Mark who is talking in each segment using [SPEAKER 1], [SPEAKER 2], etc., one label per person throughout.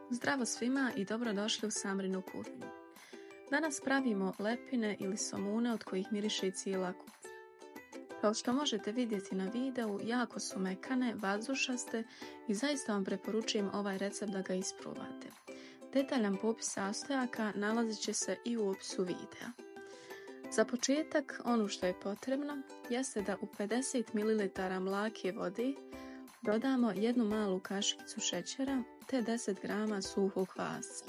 [SPEAKER 1] Zdravo svima i dobrodošli u Samrinu kuhinju. Danas pravimo lepine ili somune od kojih miriše i cijela kuća. Kao što možete vidjeti na videu, jako su mekane, vazdušaste i zaista vam preporučujem ovaj recept da ga isprobate. Detaljan popis sastojaka nalazit će se i u opisu videa. Za početak, ono što je potrebno jeste da u 50 ml mlake vode dodamo jednu malu kašikicu šećera te 10 g suhog kvasca.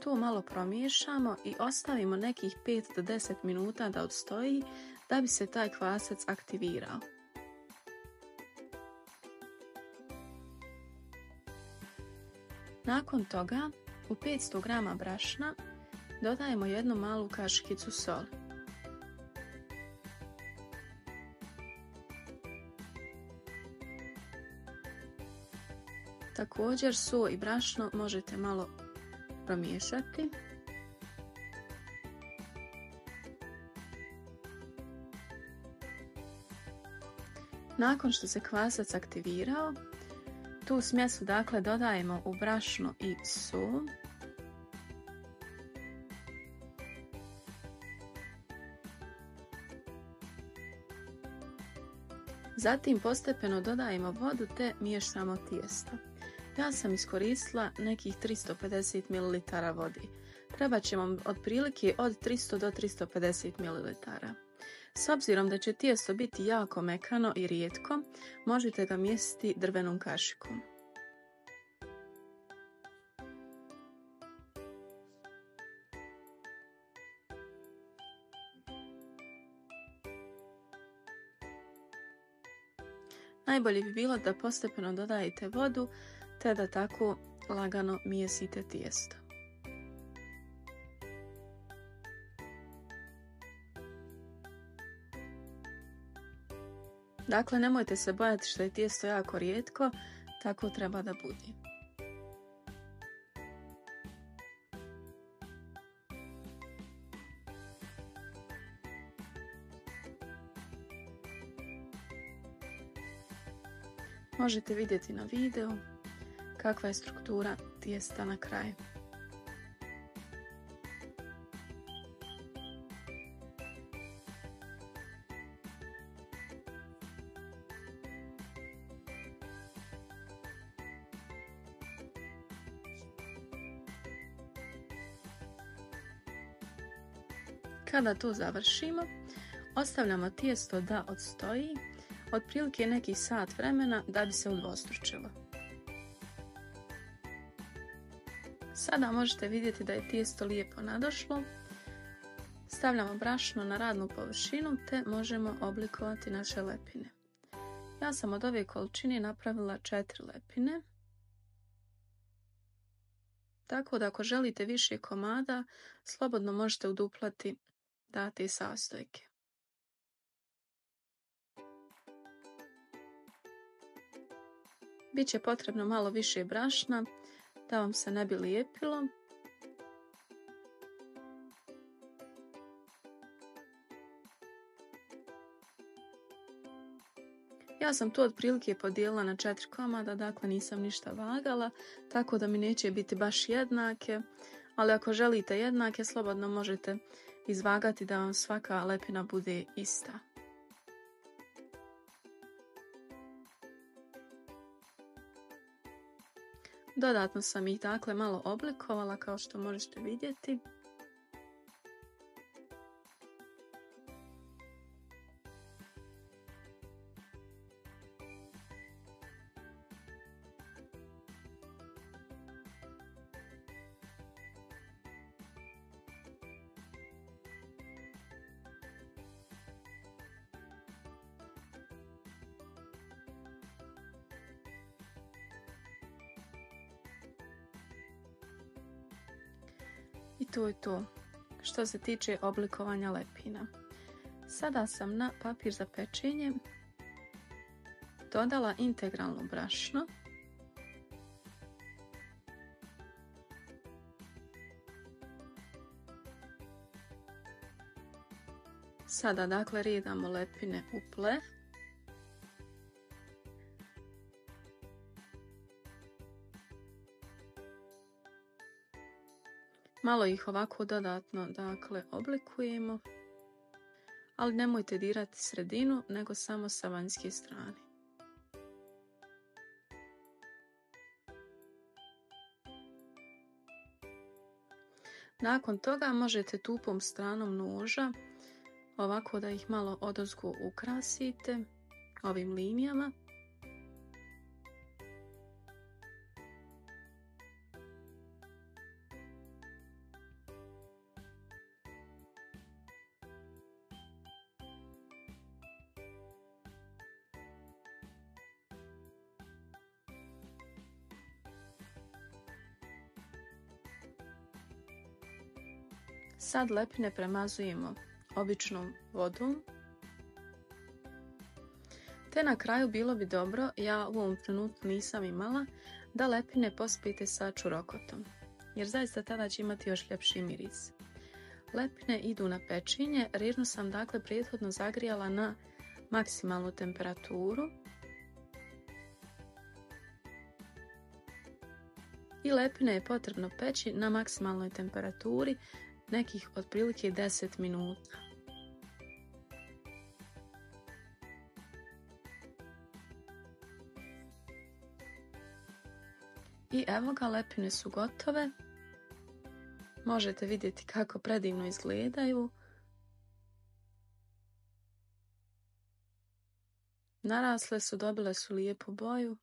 [SPEAKER 1] To malo promiješamo i ostavimo nekih 5 do 10 minuta da odstoji da bi se taj kvasac aktivirao. Nakon toga u 500 g brašna dodajemo jednu malu kašikicu soli. Također so i brašno možete malo promiješati. Nakon što se kvasac aktivirao, tu smjesu dodajemo u brašno i so. Zatim postepeno dodajemo vodu te miješamo tijesto. Ja sam iskoristila nekih 350 ml vode. Treba će vam otprilike od 300 do 350 ml. S obzirom da će tijesto biti jako mekano i rijetko, možete ga miješati drvenom kašikom. Najbolje bi bilo da postepeno dodajete vodu te da tako lagano mijesite tijesto. Dakle, nemojte se bojati što je tijesto jako rijetko, tako treba da bude. Možete vidjeti na videu kakva je struktura tijesta na kraju. Kada to završimo, ostavljamo tijesto da odstoji otprilike nekih sat vremena da bi se udvostručilo. Sada možete vidjeti da je tijesto lijepo nadošlo. Stavljamo brašno na radnu površinu te možemo oblikovati naše lepine. Ja sam od ove količine napravila 4 lepine. Tako da ako želite više komada, slobodno možete uduplati date sastojke. Biće potrebno malo više brašna da vam se ne bi lijepilo. Ja sam to otprilike podijelila na 4 komada, dakle nisam ništa vagala, tako da mi neće biti baš jednake, ali ako želite jednake, slobodno možete izvagati da vam svaka lepina bude ista. Dodatno sam ih malo oblikovala kao što možete vidjeti. I to je to što se tiče oblikovanja lepina. Sada sam na papir za pečenje dodala integralno brašno. Sada redamo lepine u ple. Malo ih ovako dodatno, dakle, oblikujemo, ali nemojte dirati sredinu, nego samo sa vanjske strane. Nakon toga možete tupom stranom noža ovako da ih malo odozgo ukrasite ovim linijama. Sad lepine premazujemo običnom vodom. Te na kraju bilo bi dobro, ja u ovom trenutku nisam imala, da lepine pospijete sa čurokotom, jer zaista tada će imati još ljepši miris. Lepine idu na pečenje, rirnu sam dakle prethodno zagrijala na maksimalnu temperaturu. I lepine je potrebno peći na maksimalnoj temperaturi nekih otprilike 10 minuta. I evo ga, lepine su gotove. Možete vidjeti kako predivno izgledaju. Narasle su, dobile su lijepu boju.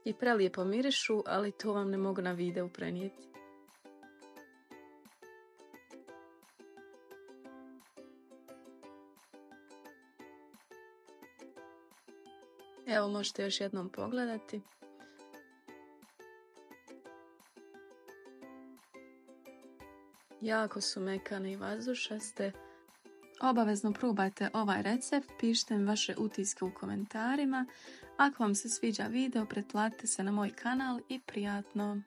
[SPEAKER 1] I prelijepo mirišu, ali to vam ne mogu na videu prenijeti. Evo, možete još jednom pogledati. Jako su mekane i vazdušaste. Obavezno probajte ovaj recept, pišite mi vaše utiske u komentarima. Ako vam se sviđa video, pretplatite se na moj kanal i prijatno!